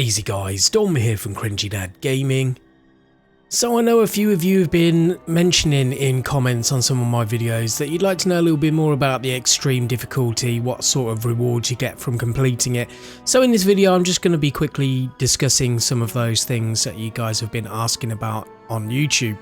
Easy guys, Dom here from Cringy Dad Gaming. So I know a few of you have been mentioning in comments on some of my videos that you'd like to know a little bit more about the extreme difficulty, what sort of rewards you get from completing it. So in this video I'm just going to be quickly discussing some of those things that you guys have been asking about on YouTube.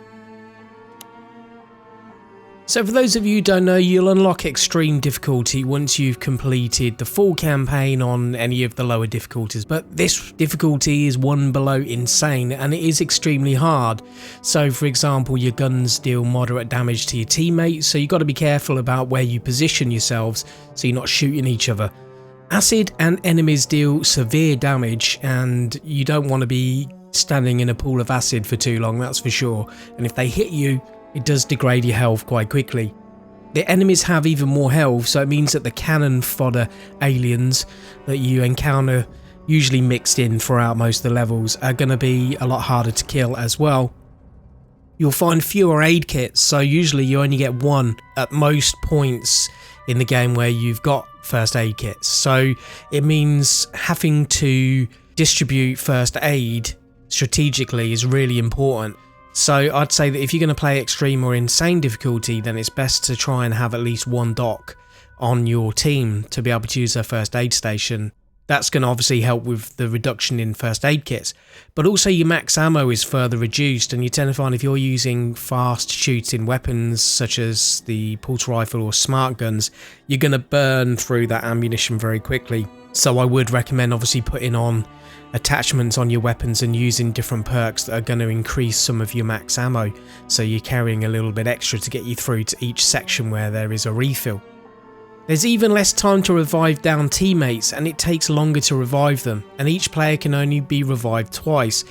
So for those of you who don't know, you'll unlock extreme difficulty once you've completed the full campaign on any of the lower difficulties, but this difficulty is one below insane and it is extremely hard. So for example, your guns deal moderate damage to your teammates, so you've got to be careful about where you position yourselves so you're not shooting each other. Acid and enemies deal severe damage and you don't want to be standing in a pool of acid for too long, that's for sure, and if they hit you, it does degrade your health quite quickly. The enemies have even more health, so it means that the cannon fodder aliens that you encounter, usually mixed in throughout most of the levels, are going to be a lot harder to kill as well. You'll find fewer aid kits, so usually you only get one at most points in the game where you've got first aid kits. So it means having to distribute first aid strategically is really important. So I'd say that if you're going to play extreme or insane difficulty, then it's best to try and have at least one doc on your team to be able to use their first aid station. That's going to obviously help with the reduction in first aid kits, but also your max ammo is further reduced, and you tend to find if you're using fast shooting weapons such as the pulse rifle or smart guns, you're going to burn through that ammunition very quickly. So I would recommend obviously putting on attachments on your weapons and using different perks that are going to increase some of your max ammo, so you're carrying a little bit extra to get you through to each section where there is a refill. There's even less time to revive down teammates, and it takes longer to revive them, and each player can only be revived twice.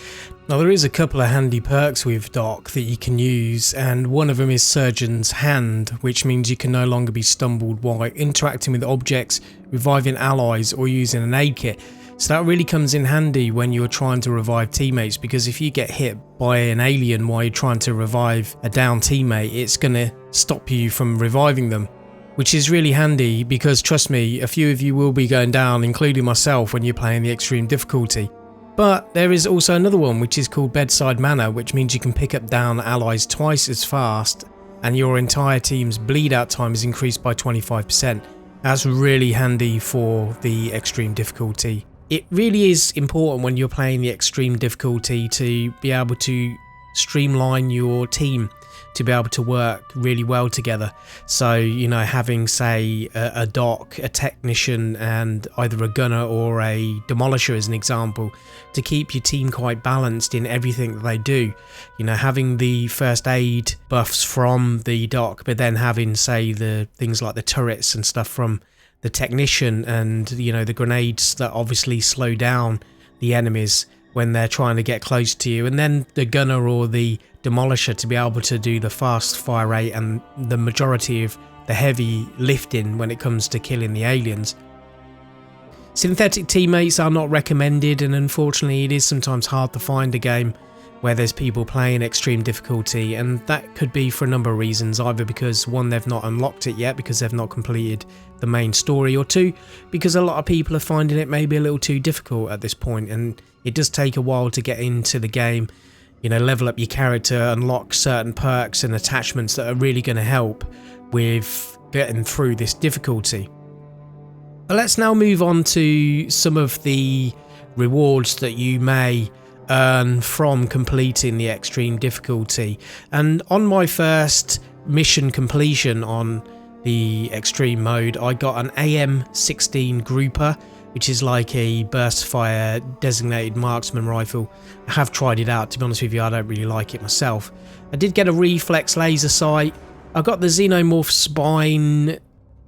Now there is a couple of handy perks with Doc that you can use, and one of them is Surgeon's Hand, which means you can no longer be stumbled while interacting with objects, reviving allies or using an aid kit. So that really comes in handy when you're trying to revive teammates, because if you get hit by an alien while you're trying to revive a down teammate, it's going to stop you from reviving them, which is really handy because trust me, a few of you will be going down, including myself, when you're playing the extreme difficulty. But there is also another one which is called Bedside Manner, which means you can pick up down allies twice as fast and your entire team's bleed out time is increased by 25%. That's really handy for the extreme difficulty. It really is important when you're playing the extreme difficulty to be able to streamline your team to be able to work really well together. So, you know, having say a doc, a technician and either a gunner or a demolisher as an example, to keep your team quite balanced in everything that they do. You know, having the first aid buffs from the doc, but then having say the things like the turrets and stuff from the technician, and you know, the grenades that obviously slow down the enemies when they're trying to get close to you, and then the gunner or the demolisher to be able to do the fast fire rate and the majority of the heavy lifting when it comes to killing the aliens. Synthetic teammates are not recommended, and unfortunately it is sometimes hard to find a game where there's people playing extreme difficulty, and that could be for a number of reasons, either because one, they've not unlocked it yet because they've not completed the main story, or two, because a lot of people are finding it maybe a little too difficult at this point, and it does take a while to get into the game, you know, level up your character, unlock certain perks and attachments that are really going to help with getting through this difficulty. But let's now move on to some of the rewards that you may earn from completing the extreme difficulty. And on my first mission completion on the extreme mode, I got an AM-16 grouper, which is like a burst fire designated marksman rifle. I have tried it out, to be honest with you, I don't really like it myself. I did get a reflex laser sight. I got the xenomorph spine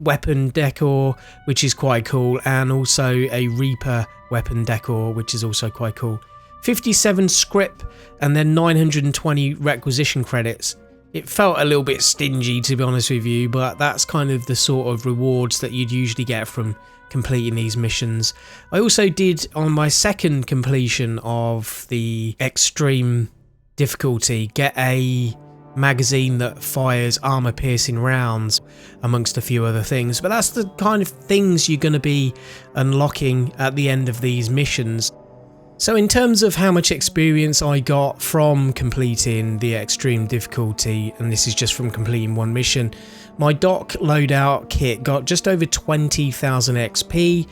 weapon decor, which is quite cool, and also a reaper weapon decor, which is also quite cool. 57 script and then 920 requisition credits. It felt a little bit stingy, to be honest with you, but that's kind of the sort of rewards that you'd usually get from completing these missions. I also did, on my second completion of the extreme difficulty, get a magazine that fires armor piercing rounds amongst a few other things, but that's the kind of things you're going to be unlocking at the end of these missions. So in terms of how much experience I got from completing the extreme difficulty, and this is just from completing one mission, my dock loadout kit got just over 20,000 XP.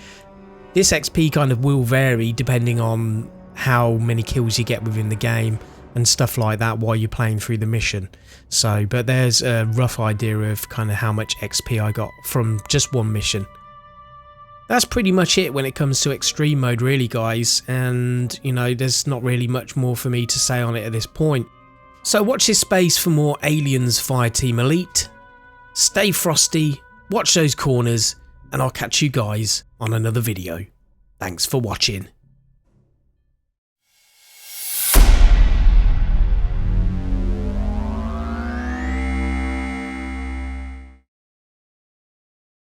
This XP kind of will vary depending on how many kills you get within the game and stuff like that while you're playing through the mission. So, but there's a rough idea of kind of how much XP I got from just one mission. That's pretty much it when it comes to extreme mode really, guys, and you know, there's not really much more for me to say on it at this point. So watch this space for more Aliens Fireteam Elite. Stay frosty, watch those corners, and I'll catch you guys on another video. Thanks for watching.